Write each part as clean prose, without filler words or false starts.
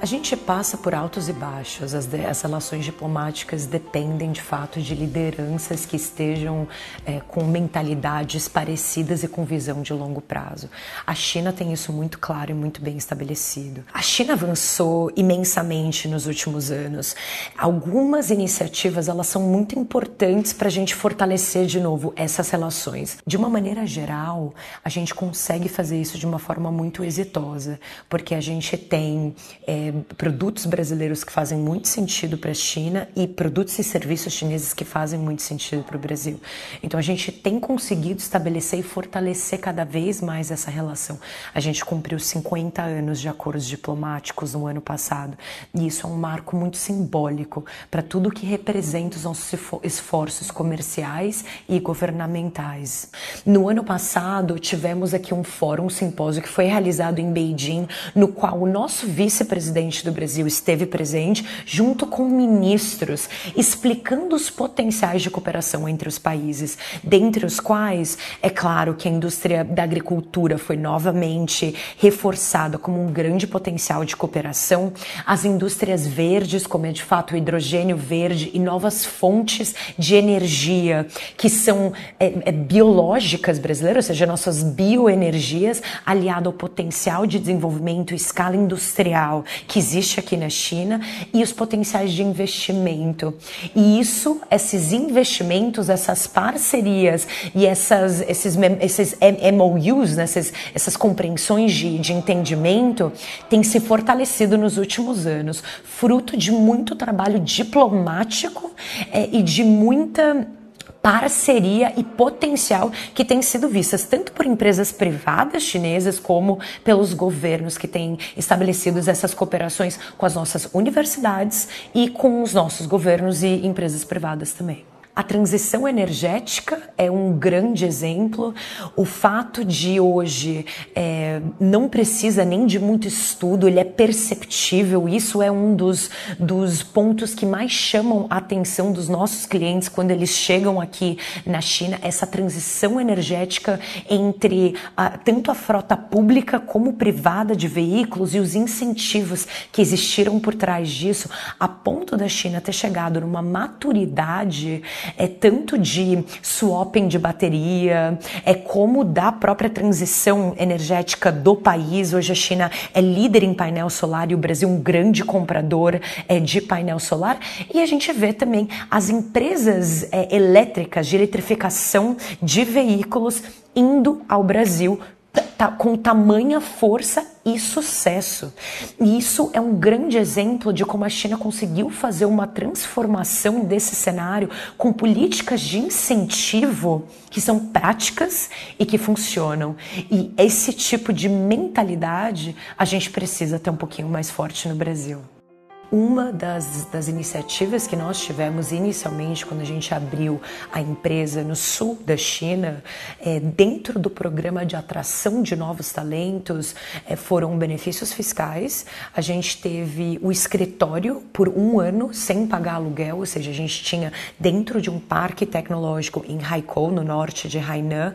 A gente passa por altos e baixos, as relações diplomáticas dependem de fato de lideranças que estejam com mentalidades parecidas e com visão de longo prazo. A China tem isso muito claro e muito bem estabelecido. A China avançou imensamente nos últimos anos. Algumas iniciativas elas são muito importantes para a gente fortalecer de novo essas relações. De uma maneira geral, a gente consegue fazer isso de uma forma muito exitosa, porque a gente tem produtos brasileiros que fazem muito sentido para a China e produtos e serviços chineses que fazem muito sentido para o Brasil. Então a gente tem conseguido estabelecer e fortalecer cada vez mais essa relação. A gente cumpriu 50 anos de acordos diplomáticos no ano passado e isso é um marco muito simbólico para tudo que representa os nossos esforços comerciais e governamentais. No ano passado tivemos aqui um fórum, um simpósio que foi realizado em Beijing, no qual o nosso vice-presidente do Brasil esteve presente junto com ministros, explicando os potenciais de cooperação entre os países, dentre os quais, é claro que a indústria da agricultura foi novamente reforçada como um grande potencial de cooperação, as indústrias verdes, como é de fato o hidrogênio verde e novas fontes de energia que são biológicas brasileiras, ou seja, nossas bioenergias, aliado ao potencial de desenvolvimento em escala industrial que existe aqui na China e os potenciais de investimento. E esses investimentos, essas parcerias e esses MOUs, né, essas compreensões de entendimento, têm se fortalecido nos últimos anos, fruto de muito trabalho diplomático e de muita parceria e potencial que tem sido vistas tanto por empresas privadas chinesas como pelos governos que têm estabelecido essas cooperações com as nossas universidades e com os nossos governos e empresas privadas também. A transição energética é um grande exemplo. O fato de hoje não precisa nem de muito estudo, ele é perceptível. Isso é um dos pontos que mais chamam a atenção dos nossos clientes quando eles chegam aqui na China. Essa transição energética entre tanto a frota pública como privada de veículos e os incentivos que existiram por trás disso, a ponto da China ter chegado numa maturidade tanto de swapping de bateria, como da própria transição energética do país. Hoje a China é líder em painel solar e o Brasil um grande comprador de painel solar. E a gente vê também as empresas elétricas de eletrificação de veículos indo ao Brasil com tamanha força e sucesso. E isso é um grande exemplo de como a China conseguiu fazer uma transformação desse cenário com políticas de incentivo que são práticas e que funcionam. E esse tipo de mentalidade a gente precisa ter um pouquinho mais forte no Brasil. Uma das iniciativas que nós tivemos inicialmente quando a gente abriu a empresa no sul da China, dentro do programa de atração de novos talentos, foram benefícios fiscais. A gente teve o escritório por 1 ano sem pagar aluguel, ou seja, a gente tinha dentro de um parque tecnológico em Haikou, no norte de Hainan,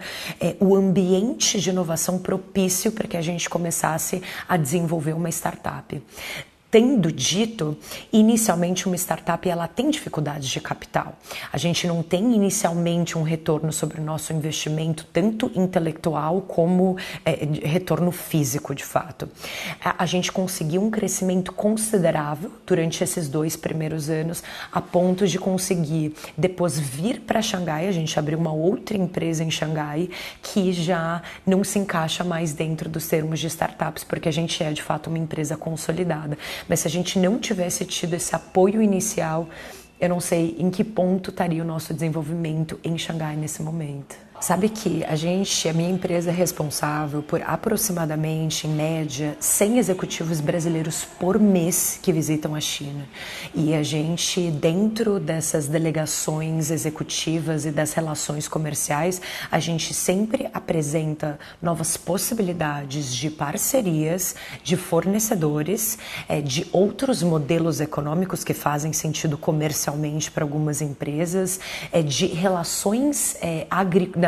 o ambiente de inovação propício para que a gente começasse a desenvolver uma startup. Tendo dito, inicialmente uma startup ela tem dificuldades de capital. A gente não tem inicialmente um retorno sobre o nosso investimento, tanto intelectual como retorno físico, de fato. A gente conseguiu um crescimento considerável durante esses 2 primeiros anos, a ponto de conseguir depois vir para Xangai. A gente abriu uma outra empresa em Xangai que já não se encaixa mais dentro dos termos de startups, porque a gente é de fato uma empresa consolidada. Mas se a gente não tivesse tido esse apoio inicial, eu não sei em que ponto estaria o nosso desenvolvimento em Xangai nesse momento. Sabe que a minha empresa é responsável por aproximadamente, em média, 100 executivos brasileiros por mês que visitam a China. E a gente, dentro dessas delegações executivas e das relações comerciais, a gente sempre apresenta novas possibilidades de parcerias, de fornecedores, de outros modelos econômicos que fazem sentido comercialmente para algumas empresas, de relações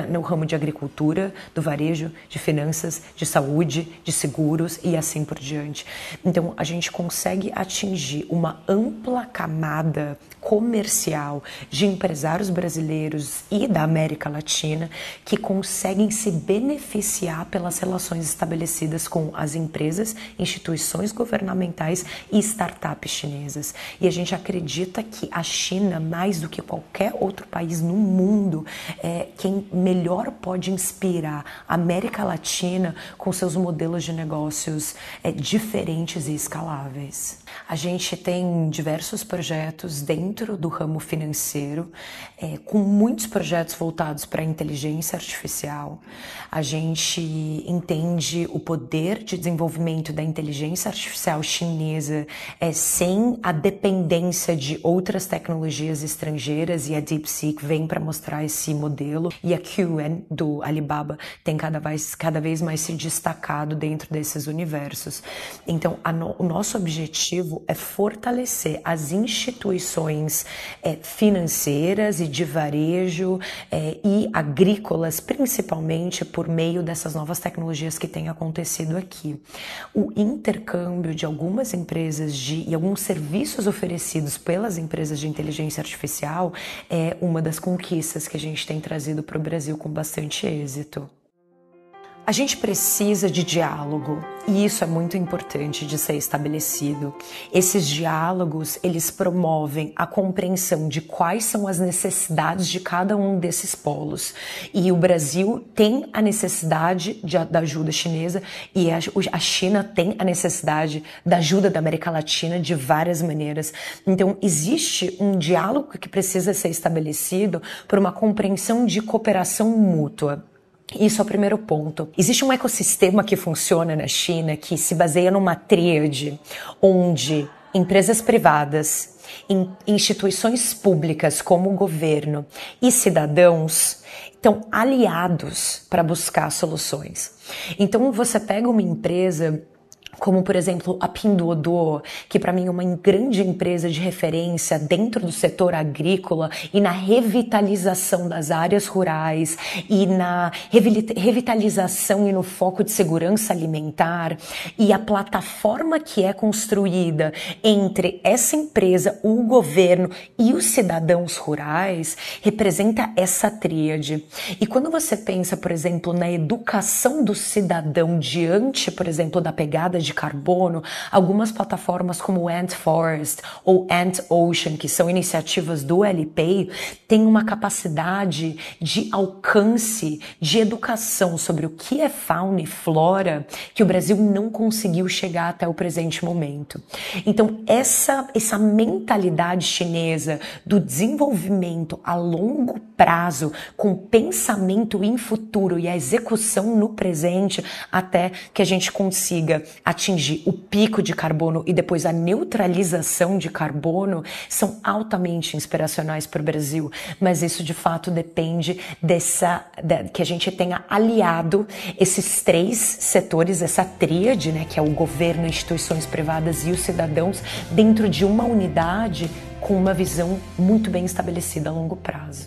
no ramo de agricultura, do varejo, de finanças, de saúde, de seguros e assim por diante. Então, a gente consegue atingir uma ampla camada comercial de empresários brasileiros e da América Latina que conseguem se beneficiar pelas relações estabelecidas com as empresas, instituições governamentais e startups chinesas. E a gente acredita que a China, mais do que qualquer outro país no mundo, é quem melhor pode inspirar a América Latina com seus modelos de negócios diferentes e escaláveis. A gente tem diversos projetos dentro do ramo financeiro, com muitos projetos voltados para a inteligência artificial. A gente entende o poder de desenvolvimento da inteligência artificial chinesa sem a dependência de outras tecnologias estrangeiras, e a DeepSeek vem para mostrar esse modelo, e a Qwen do Alibaba tem cada vez mais se destacado dentro desses universos. Então, o nosso objetivo é fortalecer as instituições financeiras e de varejo e agrícolas, principalmente por meio dessas novas tecnologias que têm acontecido aqui. O intercâmbio de algumas empresas e alguns serviços oferecidos pelas empresas de inteligência artificial é uma das conquistas que a gente tem trazido para o Brasil com bastante êxito. A gente precisa de diálogo, e isso é muito importante de ser estabelecido. Esses diálogos, eles promovem a compreensão de quais são as necessidades de cada um desses polos. E o Brasil tem a necessidade da ajuda chinesa, e a China tem a necessidade da ajuda da América Latina de várias maneiras. Então, existe um diálogo que precisa ser estabelecido por uma compreensão de cooperação mútua. Isso é o primeiro ponto. Existe um ecossistema que funciona na China que se baseia numa tríade, onde empresas privadas, instituições públicas como o governo e cidadãos estão aliados para buscar soluções. Então você pega uma empresa como, por exemplo, a Pinduoduo, que para mim é uma grande empresa de referência dentro do setor agrícola e na revitalização das áreas rurais e na revitalização e no foco de segurança alimentar, e a plataforma que é construída entre essa empresa, o governo e os cidadãos rurais representa essa tríade. E quando você pensa, por exemplo, na educação do cidadão diante, por exemplo, da pegada de carbono, algumas plataformas como o Ant Forest ou Ant Ocean, que são iniciativas do LPay, têm uma capacidade de alcance, de educação sobre o que é fauna e flora que o Brasil não conseguiu chegar até o presente momento. Então, essa mentalidade chinesa do desenvolvimento a longo prazo, com pensamento em futuro e a execução no presente, até que a gente consiga atingir o pico de carbono e depois a neutralização de carbono, são altamente inspiracionais para o Brasil. Mas isso de fato depende que a gente tenha aliado esses três setores, essa tríade, né, que é o governo, instituições privadas e os cidadãos, dentro de uma unidade com uma visão muito bem estabelecida a longo prazo.